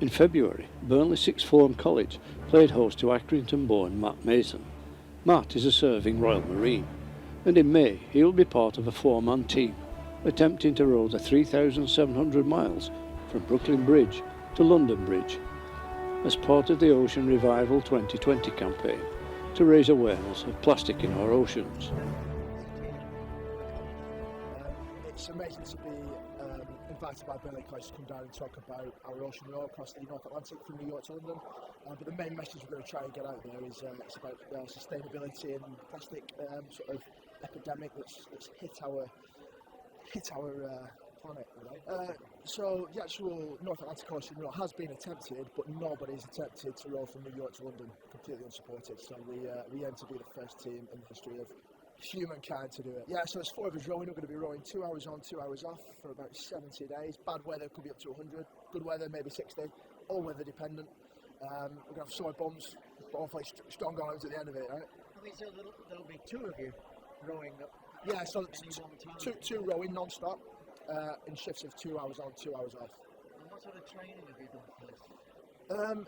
In February, Burnley Sixth Form College played host to Accrington-born Matt Mason. Matt is a serving Royal Marine, and in May he will be part of a four-man team attempting to row the 3,700 miles from Brooklyn Bridge to London Bridge as part of the Ocean Revival 2020 campaign to raise awareness of plastic in our oceans. It's amazing to be invited by Burnley College to come down and talk about our ocean row across the North Atlantic from New York to London. But the main message we're going to try and get out there is it's about sustainability and plastic sort of epidemic that's hit our planet. So the actual North Atlantic Ocean row has been attempted, but nobody's attempted to row from New York to London completely unsupported. So we aim to be the first team in the history of humankind to do it. Yeah, so there's four of us rowing. We're going to be rowing 2 hours on, 2 hours off for about 70 days. Bad weather could be up to 100. Good weather, maybe 60. All weather dependent. We're going to have sore bums, but hopefully strong arms at the end of it, right? I mean, so there'll be two of you rowing up. Yeah, so two rowing non-stop in shifts of 2 hours on, 2 hours off. And what sort of training have you done for this?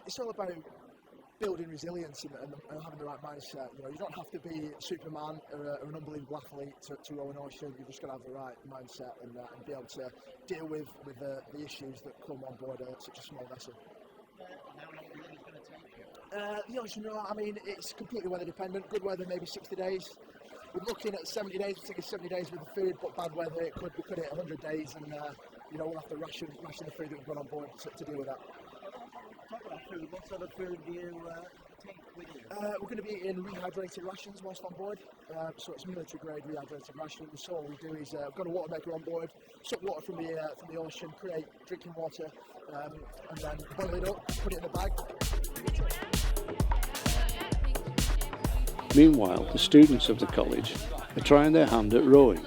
It's all about building resilience and having the right mindset. You know, you don't have to be Superman or an unbelievable athlete to row an ocean. You've just got to have the right mindset and be able to deal with the issues that come on board such a small vessel. How long do you think it's going to take you? The ocean row, I mean, it's completely weather dependent. Good weather, maybe 60 days. We're looking at 70 days. We're taking 70 days with the food, but bad weather, we could hit 100 days, and we'll have to ration the food that we've got on board to deal with that. Talk about food. What sort of food do you take with you? We're going to be eating rehydrated rations whilst on board. So it's military grade rehydrated rations. So what we do is we've got a water maker on board, suck water from the ocean, create drinking water, and then boil it up, put it in a bag. Meanwhile, the students of the college are trying their hand at rowing,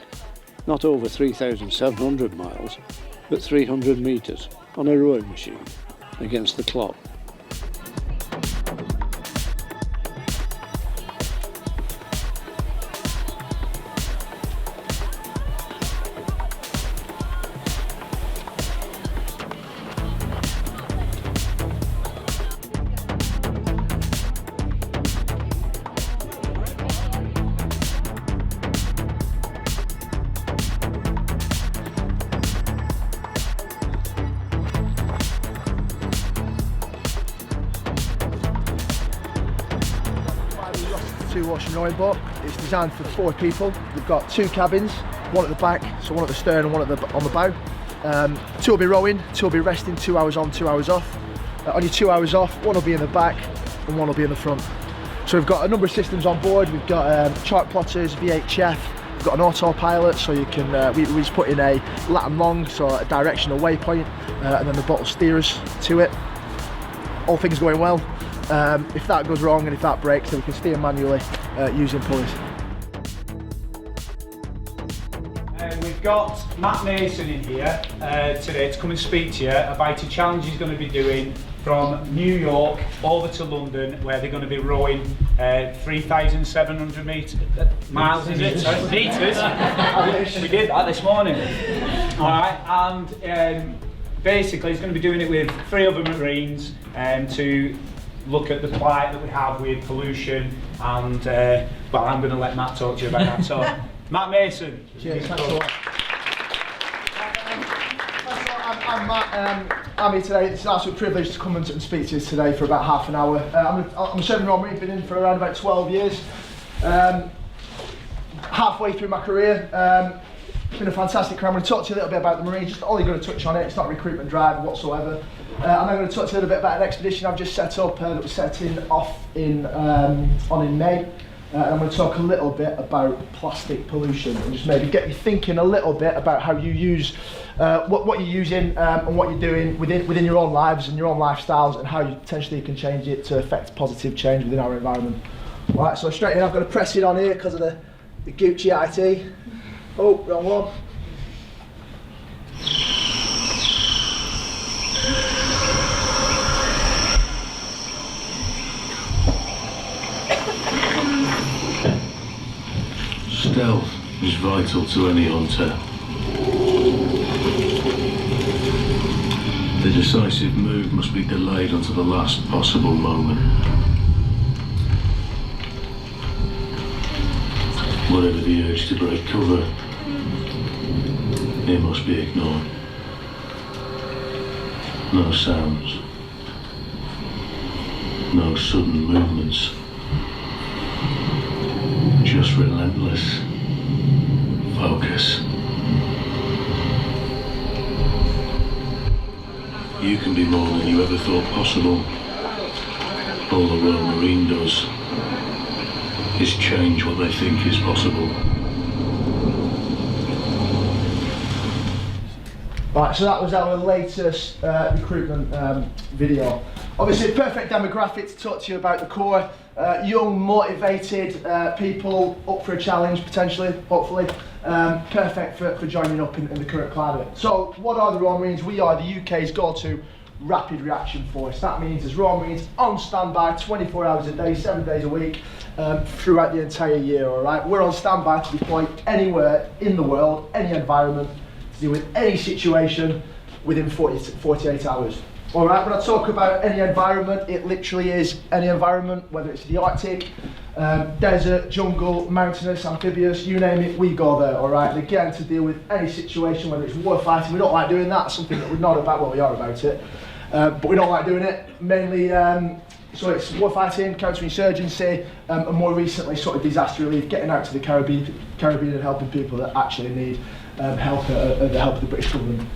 not over 3,700 miles, but 300 metres on a rowing machine against the clock. Two-ocean rowing boat. It's designed for 4 people. We've got 2 cabins, one at the back, so one at the stern and one on the bow. 2 will be rowing, 2 will be resting, 2 hours on, 2 hours off. On your 2 hours off, 1 will be in the back and 1 will be in the front. So we've got a number of systems on board. We've got chart plotters, VHF, we've got an autopilot, so you can we just put in a lat and long, so a directional waypoint, and then the boat will steer us to it. All things going well. If that goes wrong and if that breaks, then we can steer manually using pulleys. We've got Matt Mason in here today to come and speak to you about a challenge he's going to be doing from New York over to London, where they're going to be rowing 3,700 miles, is it? Metres. We did that this morning. All right, and basically he's going to be doing it with 3 other Marines to look at the plight that we have with pollution, and well, I'm going to let Matt talk to you about that. So, Matt Mason. Cheers, thanks a lot. I'm Matt. I'm here today. It's an absolute privilege to come and speak to you today for about half an hour. I'm a serving Royal Marine, been in for around about 12 years. Halfway through my career. It's been a fantastic career. I'm going to talk to you a little bit about the Marines, just only going to touch on it. It's not a recruitment drive whatsoever. I'm going to talk to you a little bit about an expedition I've just set up that was setting off in May. And I'm going to talk a little bit about plastic pollution and just maybe get you thinking a little bit about how you use what you're using and what you're doing within your own lives and your own lifestyles, and how you potentially can change it to affect positive change within our environment. Right, so straight in, I've got to press it on here because of the Gucci IT. Oh, wrong one. Stealth is vital to any hunter. The decisive move must be delayed until the last possible moment. Whatever the urge to break cover, it must be ignored. No sounds. No sudden movements. Just relentless focus. You can be more than you ever thought possible. All the Royal Marine does is change what they think is possible. Right, so that was our latest recruitment video. Obviously, perfect demographic to talk to you about the Corps. Young, motivated people up for a challenge, potentially, hopefully. Perfect for joining up in the current climate. So, what are the Royal Marines? We are the UK's go-to rapid reaction force. That means there's Royal Marines on standby 24 hours a day, 7 days a week, throughout the entire year, all right? We're on standby to deploy anywhere in the world, any environment, to deal with any situation within 48 hours. All right, when I talk about any environment, it literally is any environment, whether it's the Arctic, desert, jungle, mountainous, amphibious, you name it, we go there, all right? And again, to deal with any situation, whether it's war fighting, we don't like doing that, something that we're not about, well, we are about it, but we don't like doing it, mainly, so it's war fighting, counterinsurgency, and more recently, sort of disaster relief, getting out to the Caribbean and helping people that actually need help, the help of the British government.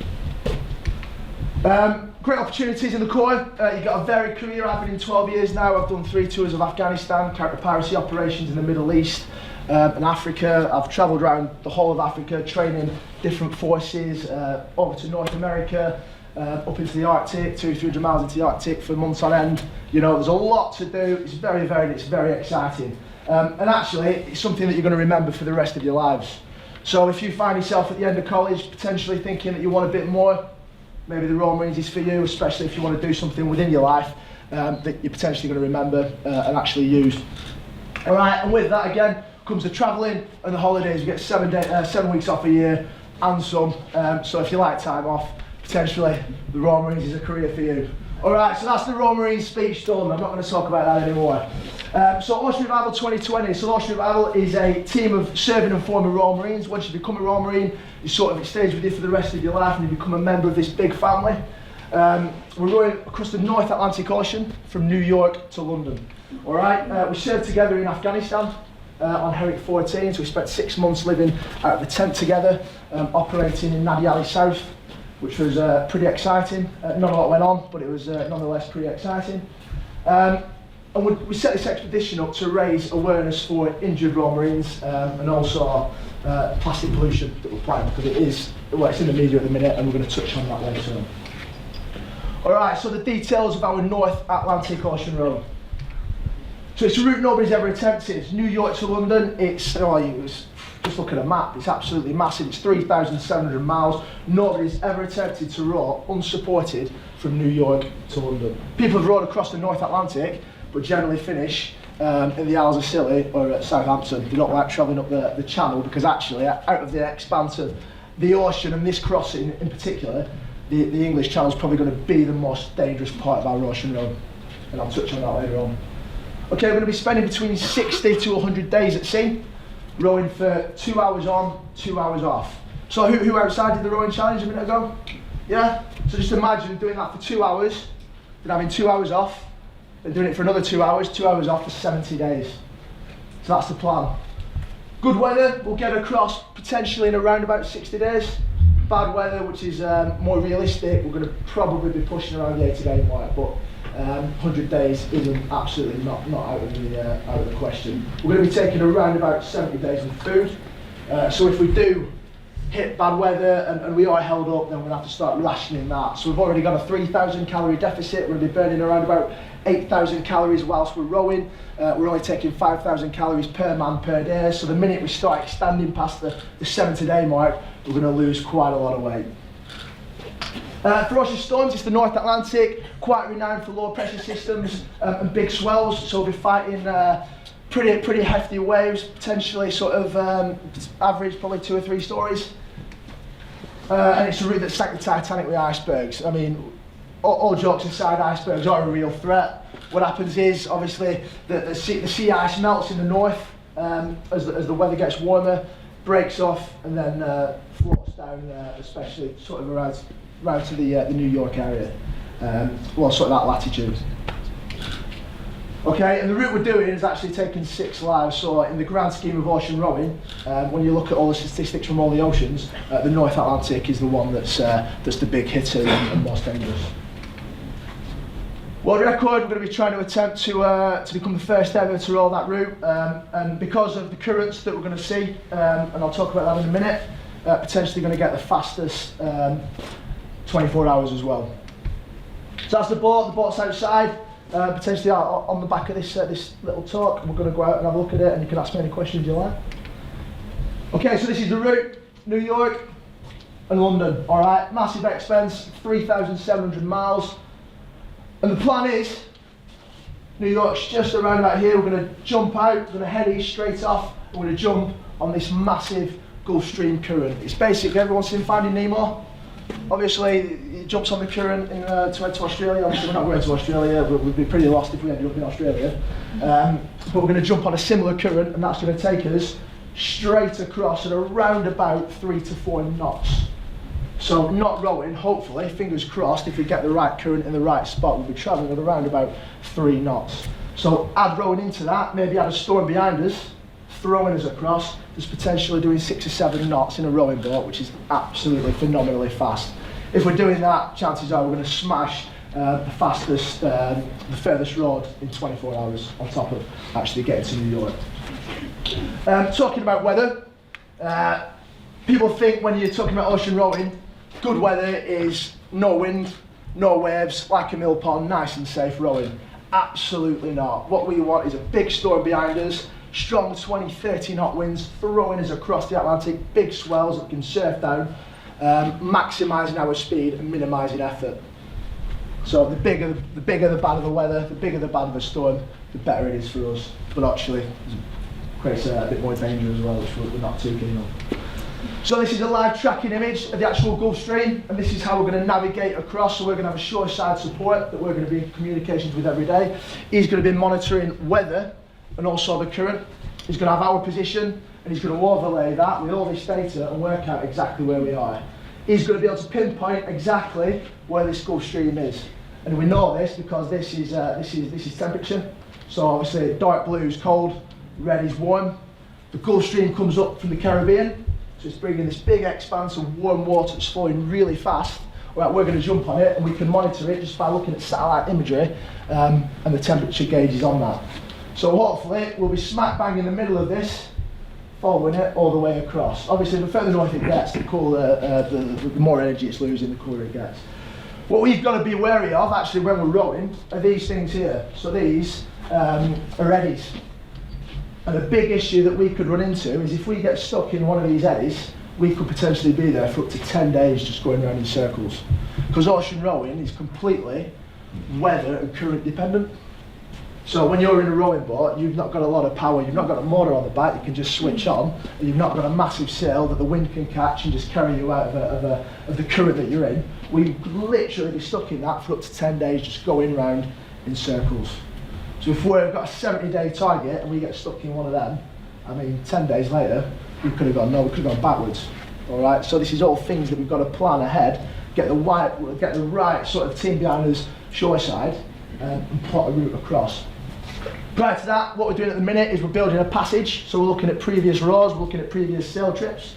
Great opportunities in the Corps. You've got a varied career. I've been in 12 years now. I've done 3 tours of Afghanistan, counter-piracy operations in the Middle East and Africa. I've travelled around the whole of Africa, training different forces, over to North America, up into the Arctic, 200-300 miles into the Arctic for months on end. You know, there's a lot to do. It's very varied, it's very exciting. And actually, it's something that you're going to remember for the rest of your lives. So if you find yourself at the end of college potentially thinking that you want a bit more, maybe the Royal Marines is for you, especially if you want to do something within your life that you're potentially going to remember and actually use. All right, and with that again comes the travelling and the holidays. You get 7 weeks off a year and some. So if you like time off, potentially the Royal Marines is a career for you. All right, so that's the Royal Marines speech done. I'm not going to talk about that anymore. So Ocean Revival 2020. So Ocean Revival is a team of serving and former Royal Marines. Once you become a Royal Marine, you sort of it stays with you for the rest of your life and you become a member of this big family. We're going across the North Atlantic Ocean from New York to London. All right, we served together in Afghanistan on Herrick 14, so we spent 6 months living out of a tent together, operating in Nadi Ali South, which was pretty exciting. Not a lot went on, but it was nonetheless pretty exciting. And we set this expedition up to raise awareness for injured Royal Marines and also plastic pollution that we're planning, because it is, well, it's in the media at the minute and we're going to touch on that later on. Alright, so the details of our North Atlantic Ocean road. So it's a route nobody's ever attempted. It's New York to London. It's, just look at a map, it's absolutely massive. It's 3,700 miles. Nobody's ever attempted to row unsupported from New York to London. People have rowed across the North Atlantic, but generally finish in the Isles of Scilly or at Southampton. They don't like travelling up the channel because actually out of the expanse of the ocean and this crossing in particular, the English Channel is probably going to be the most dangerous part of our ocean road, and I'll touch on that later on. Okay, we're going to be spending between 60 to 100 days at sea, rowing for 2 hours on, 2 hours off. So who outside did the rowing challenge a minute ago? Yeah? So just imagine doing that for 2 hours, then having 2 hours off, then doing it for another 2 hours off for 70 days. So that's the plan. Good weather, we'll get across potentially in around about 60 days. Bad weather, which is more realistic, we're going to probably be pushing around the 80-day mark, but 100 days isn't absolutely not out of the question. We're going to be taking around about 70 days with food. So if we do hit bad weather and we are held up, then we're going to have to start rationing that. So we've already got a 3,000 calorie deficit. We're going to be burning around about 8,000 calories whilst we're rowing. We're only taking 5,000 calories per man per day. So the minute we start extending past the 70-day mark, we're going to lose quite a lot of weight. For ocean storms, it's the North Atlantic, quite renowned for low pressure systems and big swells. So we'll be fighting pretty hefty waves, potentially sort of average, probably 2 or 3 stories. And it's a route that sank the Titanic with icebergs. I mean, all jokes aside, icebergs are a real threat. What happens is, obviously, the sea ice melts in the north as the weather gets warmer, breaks off, and then floats down, especially sort of around to the New York area, well, sort of that latitude. Okay, and the route we're doing is actually taking 6 lives, so in the grand scheme of ocean rowing, when you look at all the statistics from all the oceans, the North Atlantic is the one that's the big hitter and most dangerous. World record, we're going to be trying to attempt to become the first ever to roll that route, and because of the currents that we're going to see, and I'll talk about that in a minute, potentially going to get the fastest 24 hours as well. So that's the boat's outside. Potentially on the back of this little talk, we're going to go out and have a look at it, and you can ask me any questions you like. Okay, so this is the route, New York and London. All right, massive expense, 3,700 miles, and the plan is, New York's just around about here. We're going to jump out, we're going to head east straight off, and we're going to jump on this massive Gulf Stream current. It's basically, everyone's seen Finding Nemo. Obviously, it jumps on the current to head to Australia. Obviously, we're not going to Australia, but we'd be pretty lost if we ended up in Australia. But we're going to jump on a similar current, and that's going to take us straight across at around about 3 to 4 knots. So, not rowing, hopefully, fingers crossed, if we get the right current in the right spot, we'll be travelling at around about 3 knots. So, add rowing into that, maybe add a storm behind us, throwing us across. There's potentially doing 6 or 7 knots in a rowing boat, which is absolutely phenomenally fast. If we're doing that, chances are we're going to smash the furthest road in 24 hours, on top of actually getting to New York. Talking about weather, people think when you're talking about ocean rowing, good weather is no wind, no waves, like a mill pond, nice and safe rowing. Absolutely not. What we want is a big storm behind us, strong 20, 30 knot winds throwing us across the Atlantic, big swells that we can surf down, maximising our speed and minimising effort. So the bigger the bad of the weather, the bigger the bad of the storm, the better it is for us. But actually, it creates a bit more danger as well, which we're not too keen on. So this is a live tracking image of the actual Gulf Stream, and this is how we're going to navigate across. So we're going to have a shoreside support that we're going to be in communications with every day. He's going to be monitoring weather and also the current. He's going to have our position, and he's going to overlay that with all this data and work out exactly where we are. He's going to be able to pinpoint exactly where this Gulf Stream is, and we know this because this is temperature. So obviously dark blue is cold, red is warm. The Gulf Stream comes up from the Caribbean, so it's bringing this big expanse of warm water that's flowing really fast. Right, we're going to jump on it, and we can monitor it just by looking at satellite imagery and the temperature gauges on that. So hopefully we'll be smack bang in the middle of this, following it all the way across. Obviously, the further north it gets, the cooler, the more energy it's losing, the cooler it gets. What we've got to be wary of, actually, when we're rowing, are these things here. So these are eddies. And a big issue that we could run into is if we get stuck in one of these eddies, we could potentially be there for up to 10 days just going around in circles. Because ocean rowing is completely weather and current dependent. So when you're in a rowing boat, you've not got a lot of power, you've not got a motor on the back you can just switch on, and you've not got a massive sail that the wind can catch and just carry you out of the current that you're in. We could literally be stuck in that for up to 10 days just going round in circles. So if we've got a 70-day target and we get stuck in one of them, I mean 10 days later, we could have gone backwards. Alright, so this is all things that we've got to plan ahead, get the right sort of team behind us shoreside, and plot a route across. Prior to that, what we're doing at the minute is we're building a passage. So we're looking at previous rows, we're looking at previous sail trips.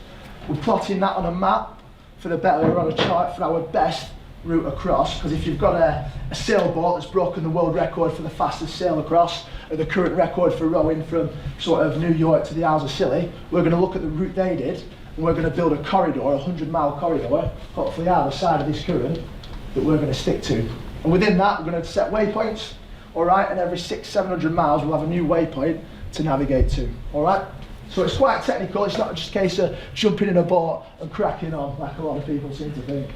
We're plotting that on a map for the better, or on a chart for our best route across. Because if you've got a sailboat that's broken the world record for the fastest sail across, or the current record for rowing from sort of New York to the Isles of Scilly, we're going to look at the route they did, and we're going to build a corridor, a 100-mile corridor, hopefully either side of this current, that we're going to stick to. And within that, we're going to set waypoints. Alright, and every 600-700 miles we'll have a new waypoint to navigate to. Alright? So it's quite technical, it's not just a case of jumping in a boat and cracking on like a lot of people seem to think.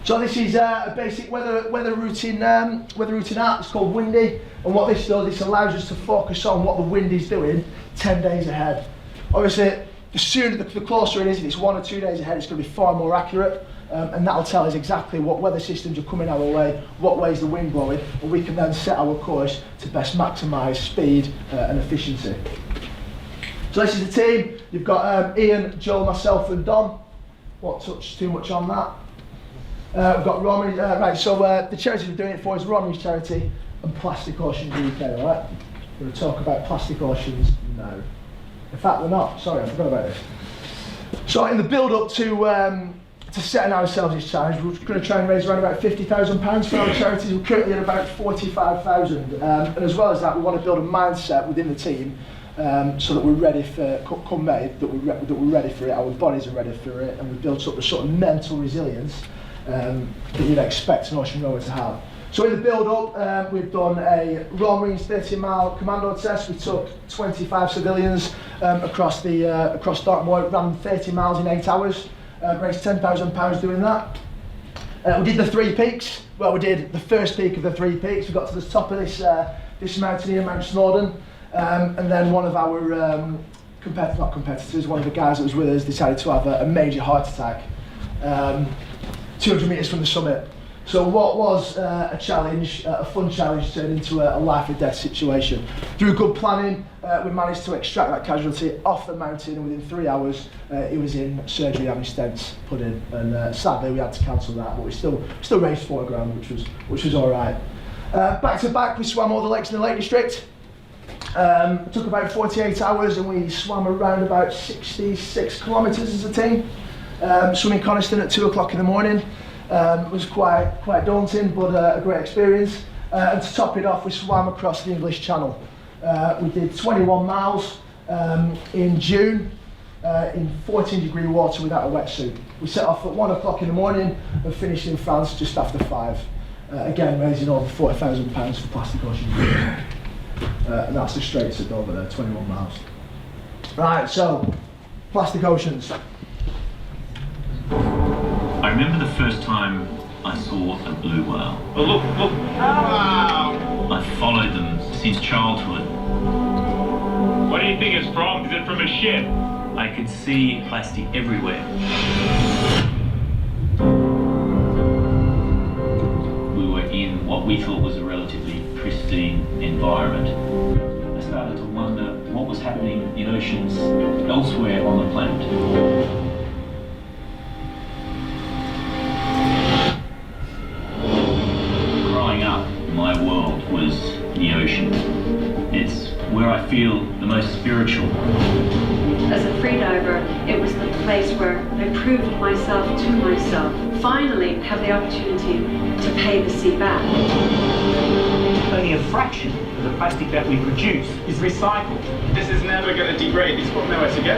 So this is a basic weather routing app. It's called Windy, and what this does, this allows us to focus on what the wind is doing 10 days ahead. Obviously, the closer it is, if it's 1 or 2 days ahead, it's going to be far more accurate. and that'll tell us exactly what weather systems are coming our way, what way is the wind blowing, and we can then set our course to best maximise speed and efficiency. So this is the team. You've got Ian, Joel, myself and Don. Won't touch too much on that. We've got Romney, right, so the charities we're doing it for is Romney's charity and Plastic Oceans UK, alright? We're going to talk about Plastic Oceans now. In fact, we're not, sorry, I forgot about this. So in the build-up to setting ourselves this challenge, we're going to try and raise around about £50,000 for our charities. We're currently at about 45,000, and as well as that, we want to build a mindset within the team so that we're ready for, come May, that we're ready for it, our bodies are ready for it, and we've built up a sort of mental resilience that you'd expect an ocean rower to have. So in the build-up, we've done a Royal Marines 30-mile commando test. We took 25 civilians across Dartmoor, ran 30 miles in 8 hours, raised £10,000 doing that. We did the 3 peaks. Well, we did the first peak of the 3 peaks. We got to the top of this mountain here, Mount Snowdon, and then one of our competitors, one of the guys that was with us, decided to have a major heart attack 200 metres from the summit. So what was a challenge, a fun challenge, turned into a life or death situation. Through good planning, we managed to extract that casualty off the mountain, and within 3 hours he was in surgery having stents put in, and sadly we had to cancel that, but we still raised £4,000, which was all right. Back to back, we swam all the lakes in the Lake District. It took about 48 hours, and we swam around about 66 kilometres as a team. Swimming Coniston at 2 o'clock in the morning. It was quite daunting, but a great experience. And to top it off, we swam across the English Channel. We did 21 miles in June in 14-degree water without a wetsuit. We set off at 1 o'clock in the morning and finished in France just after 5. Again, raising over £40,000 for Plastic Oceans. And that's the Straits of Dover there, 21 miles. Right, so Plastic Oceans. I remember the first time I saw a blue whale. Oh, look! Wow! I've followed them since childhood. Where do you think it's from? Is it from a ship? I could see plastic everywhere. We were in what we thought was a relatively pristine environment. I started to wonder what was happening in oceans elsewhere on the planet. My world was the ocean. It's where I feel the most spiritual. As a freediver, it was the place where I proved myself to myself. Finally, have the opportunity to pay the sea back. Only a fraction of the plastic that we produce is recycled. This is never going to degrade. It's got nowhere to go.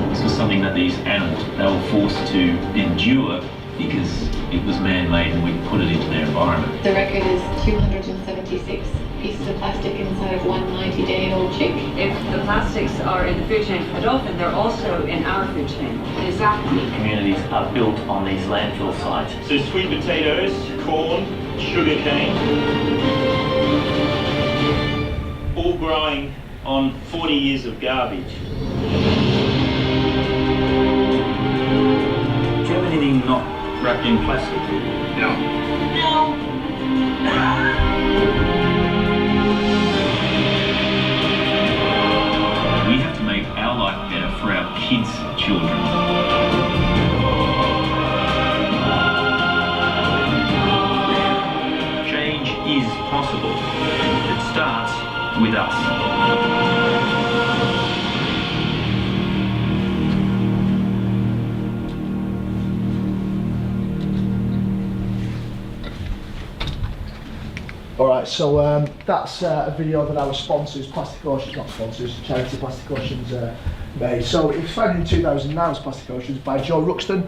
This was something that these animals, they were forced to endure because it was man-made and we put it into their environment. The record is 276 pieces of plastic inside of one 90-day-old chick. If the plastics are in the food chain quite often, they're also in our food chain. Exactly. Communities are built on these landfill sites. So sweet potatoes, corn, sugar cane, all growing on 40 years of garbage. Do you have anything not wrapped in plastic? No. We have to make our life better for our kids' children. Change is possible. It starts with us. Alright, so that's a video that our sponsors, Plastic Oceans, not sponsors, charity Plastic Oceans made. So it was founded in 2009 as Plastic Oceans by Jo Ruxton.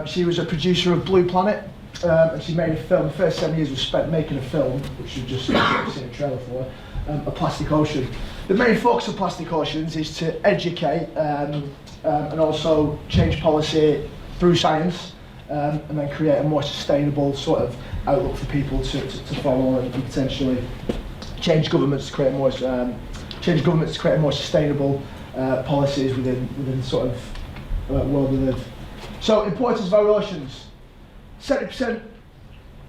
She was a producer of Blue Planet, and she made a film. The first 7 years was spent making a film, which you've just seen a trailer for, a Plastic Ocean. The main focus of Plastic Oceans is to educate and also change policy through science, and then create a more sustainable sort of outlook for people to follow, and potentially change governments to create more sustainable policies within the sort of world we live. So, importance of our oceans. 70%,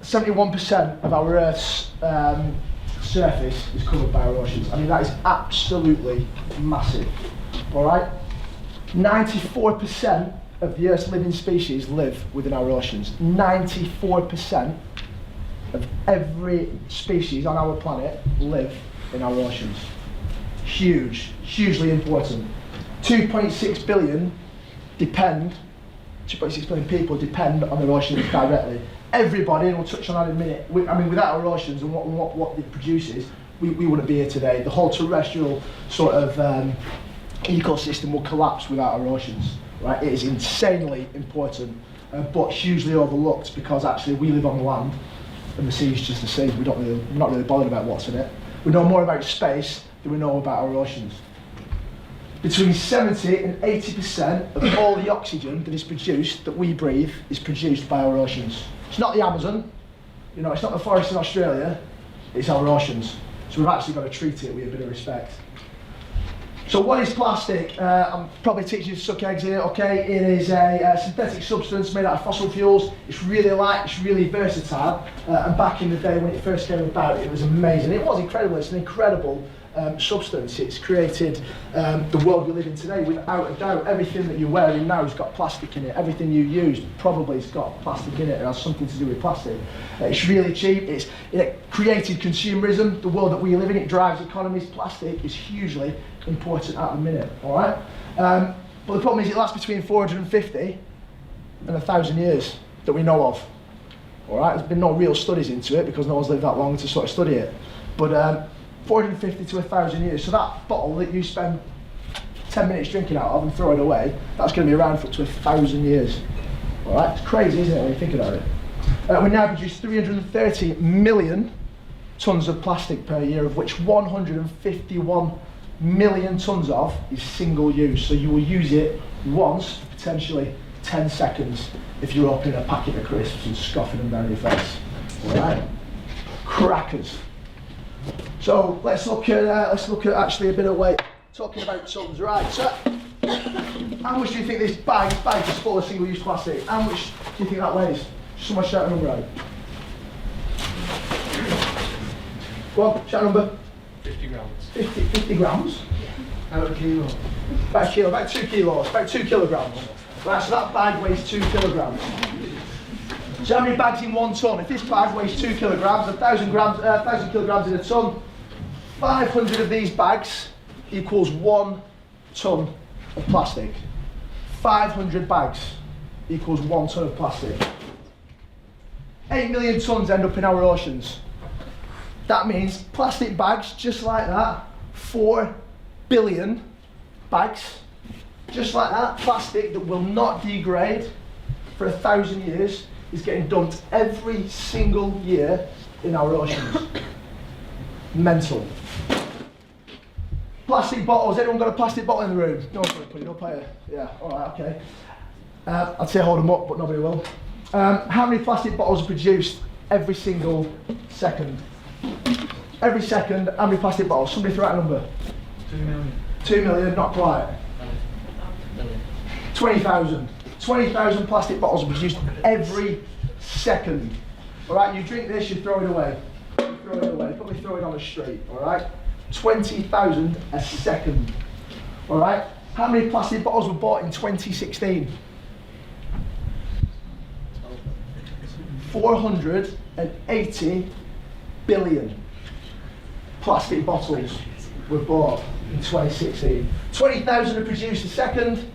71% of our Earth's surface is covered by our oceans. I mean, that is absolutely massive. All right? 94% of the Earth's living species live within our oceans. 94% of every species on our planet live in our oceans. Huge, hugely important. 2.6 billion people depend on their oceans directly. Everybody, and we'll touch on that in a minute, I mean, without our oceans and what it produces, we wouldn't be here today. The whole terrestrial sort of ecosystem will collapse without our oceans. Right? It is insanely important, but hugely overlooked, because actually we live on the land and the sea is just the sea. We're not really bothered about what's in it. We know more about space than we know about our oceans. Between 70 and 80% of all the oxygen that is produced, that we breathe, is produced by our oceans. It's not the Amazon, you know, it's not the forest in Australia, it's our oceans. So we've actually got to treat it with a bit of respect. So what is plastic? I'm probably teaching you to suck eggs here, okay? It is a synthetic substance made out of fossil fuels. It's really light, it's really versatile. And back in the day when it first came about, it was amazing. It was incredible, it's an incredible substance. It's created the world we live in today, without a doubt. Everything that you're wearing now has got plastic in it. Everything you use probably has got plastic in it. It has something to do with plastic. It's really cheap. It created consumerism, the world that we live in. It drives economies. Plastic is hugely important at the minute, all right? But the problem is it lasts between 450 and 1,000 years that we know of, all right? There's been no real studies into it because no one's lived that long to sort of study it. But 450 to 1,000 years. So that bottle that you spend 10 minutes drinking out of and throw it away, that's going to be around for up to 1,000 years. All right, it's crazy, isn't it, when you think about it? We now produce 330 million tonnes of plastic per year, of which 151 million tonnes of is single use. So you will use it once for potentially 10 seconds if you're opening a packet of crisps and scoffing them down your face. All right, crackers. So let's look at actually a bit of weight. Talking about tons, right? So how much do you think this bag is full of single-use plastic? How much do you think that weighs? Someone shout a number out. Go on, shout a number. 50 grams. 50 grams? Out of a kilo. About a kilo, about 2 kilos, about 2 kilograms. Right, so that bag weighs 2 kilograms. So how many bags in 1 tonne? If this bag weighs 2 kilograms, 1,000 kilograms in a tonne, 500 of these bags equals 1 tonne of plastic. 500 bags equals 1 tonne of plastic. 8 million tonnes end up in our oceans. That means plastic bags, just like that, 4 billion bags, just like that, plastic that will not degrade for 1,000 years, is getting dumped every single year in our oceans. Mental. Plastic bottles. Anyone got a plastic bottle in the room? No one's going to put it up here. Yeah, alright, okay. I'd say hold them up, but nobody will. How many plastic bottles are produced every single second? Every second, how many plastic bottles? Somebody throw out a number. 2 million. 2 million, not quite. 20,000. 20,000 plastic bottles are produced every second. Alright, you drink this, you throw it away. You throw it away, probably throw it on the street, alright? 20,000 a second. Alright? How many plastic bottles were bought in 2016? 480 billion plastic bottles were bought in 2016. 20,000 are produced a second.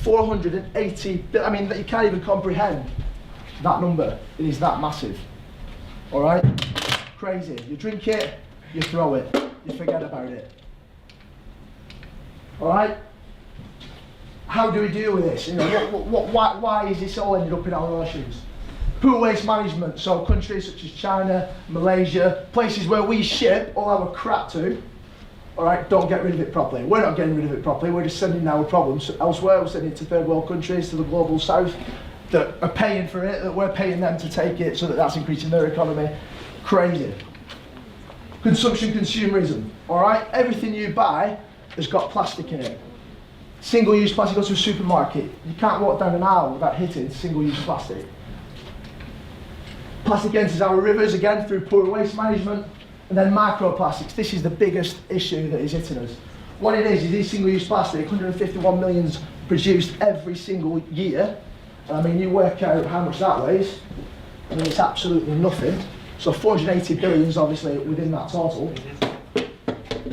480, I mean, you can't even comprehend that number. It is that massive. All right? Crazy. You drink it, you throw it, you forget about it. All right? How do we deal with this? You know, why is this all ended up in our oceans? Poor waste management. So countries such as China, Malaysia, places where we ship all our crap to, all right, don't get rid of it properly. We're not getting rid of it properly. We're just sending our problems elsewhere. We're sending it to third world countries, to the global south, that are paying for it, that we're paying them to take it, so that's increasing their economy. Crazy. Consumption, consumerism. All right, everything you buy has got plastic in it. Single-use plastic, go to a supermarket, you can't walk down an aisle without hitting single-use plastic. Plastic enters our rivers, again, through poor waste management. And then microplastics, this is the biggest issue that is hitting us. What it is these single-use plastic, 151 millions produced every single year. And I mean, you work out how much that weighs, I mean, it's absolutely nothing. So 480 billion is obviously within that total.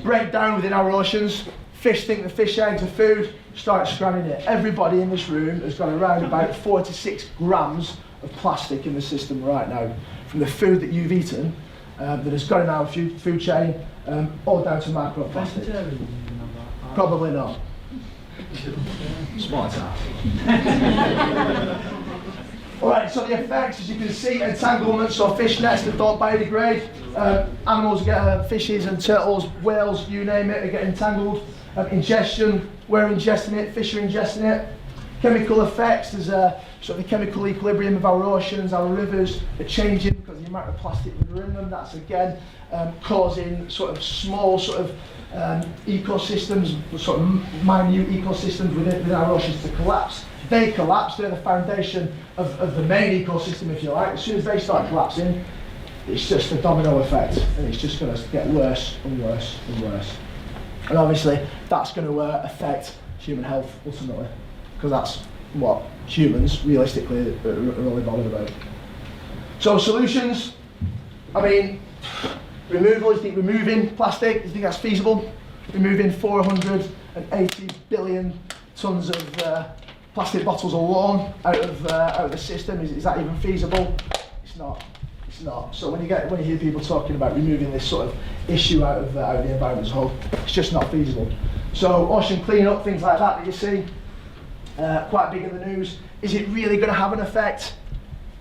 Break down within our oceans. Fish think the fish eggs are food, start scanning it. Everybody in this room has got around about 4 to 6 grams of plastic in the system right now, from the food that you've eaten, that has gone in our food chain, all down to microplastic. Probably not. Smart ass. Alright, so the effects, as you can see, entanglement, so fish nets that don't biodegrade, animals get, fishes and turtles, whales, you name it, they get entangled. Ingestion, we're ingesting it, fish are ingesting it. Chemical effects, there's sort of the chemical equilibrium of our oceans, our rivers are changing because of the amount of plastic that are in them. That's again causing sort of small ecosystems, sort of minute ecosystems within our oceans to collapse. They collapse, they're the foundation of the main ecosystem, if you like. As soon as they start collapsing, it's just a domino effect, and it's just going to get worse and worse and worse. And obviously, that's going to affect human health ultimately, because that's what humans realistically are really bothered about. So solutions, I mean, removal, you think removing plastic, you think that's feasible? Removing 480 billion tonnes of plastic bottles alone out of the system, is that even feasible? It's not. It's not. So when you hear people talking about removing this sort of issue out of the environment as a whole, it's just not feasible. So ocean cleanup, things like that you see, quite big in the news. Is it really going to have an effect?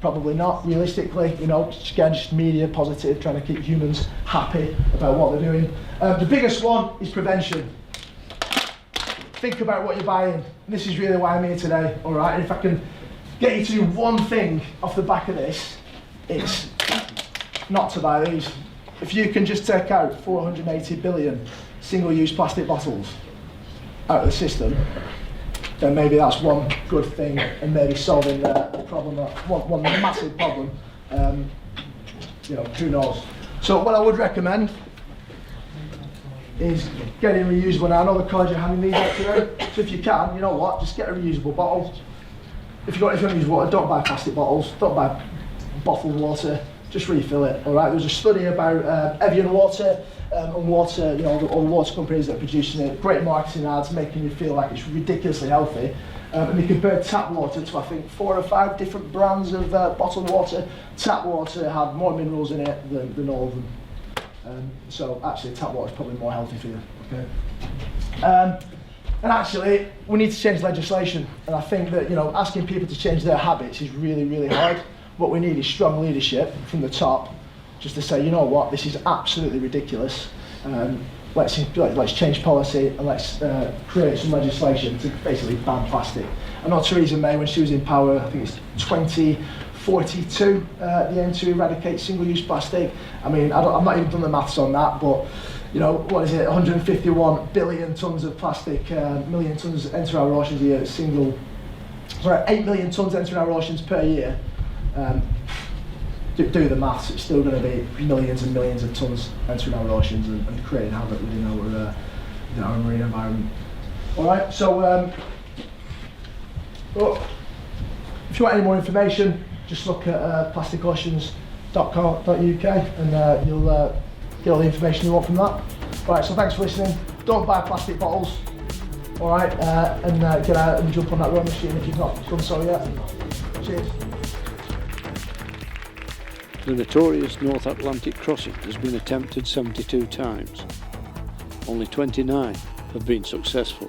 Probably not, realistically. You know, again, just media positive, trying to keep humans happy about what they're doing. The biggest one is prevention. Think about what you're buying. And this is really why I'm here today, all right? And if I can get you to do one thing off the back of this, it's not to buy these. If you can just take out 480 billion single-use plastic bottles out of the system, then maybe that's one good thing, and maybe solving the problem, one massive problem. You know, who knows? So what I would recommend is getting reusable. Now I know the college are handing these out today, so if you can, you know what, just get a reusable bottle. If you're going to use water, don't buy plastic bottles, don't buy bottled water, just refill it, all right? There was a study about Evian water, and water, you know, all the water companies that are producing it, great marketing ads, making you feel like it's ridiculously healthy. And they compared tap water to, I think, 4 or 5 different brands of bottled water. Tap water had more minerals in it than all of them. So actually tap water is probably more healthy for you, okay? And actually, we need to change legislation. And I think that, you know, asking people to change their habits is really, really hard. What we need is strong leadership from the top, just to say, you know what, this is absolutely ridiculous. Let's change policy, and let's create some legislation to basically ban plastic. I know Theresa May, when she was in power, I think it's 2042, the aim to eradicate single-use plastic. I mean, I've not even done the maths on that, but you know, what is it, 151 billion tonnes of plastic, million tonnes enter our oceans a year, 8 million tonnes enter our oceans per year. Do the maths, it's still going to be millions and millions of tonnes entering our oceans and creating havoc within our marine environment. Alright, so if you want any more information, just look at plasticoceans.co.uk and you'll get all the information you want from that. Right, so thanks for listening. Don't buy plastic bottles, alright, and get out and jump on that rowing machine if you've not done so yet. Cheers. The notorious North Atlantic crossing has been attempted 72 times. Only 29 have been successful.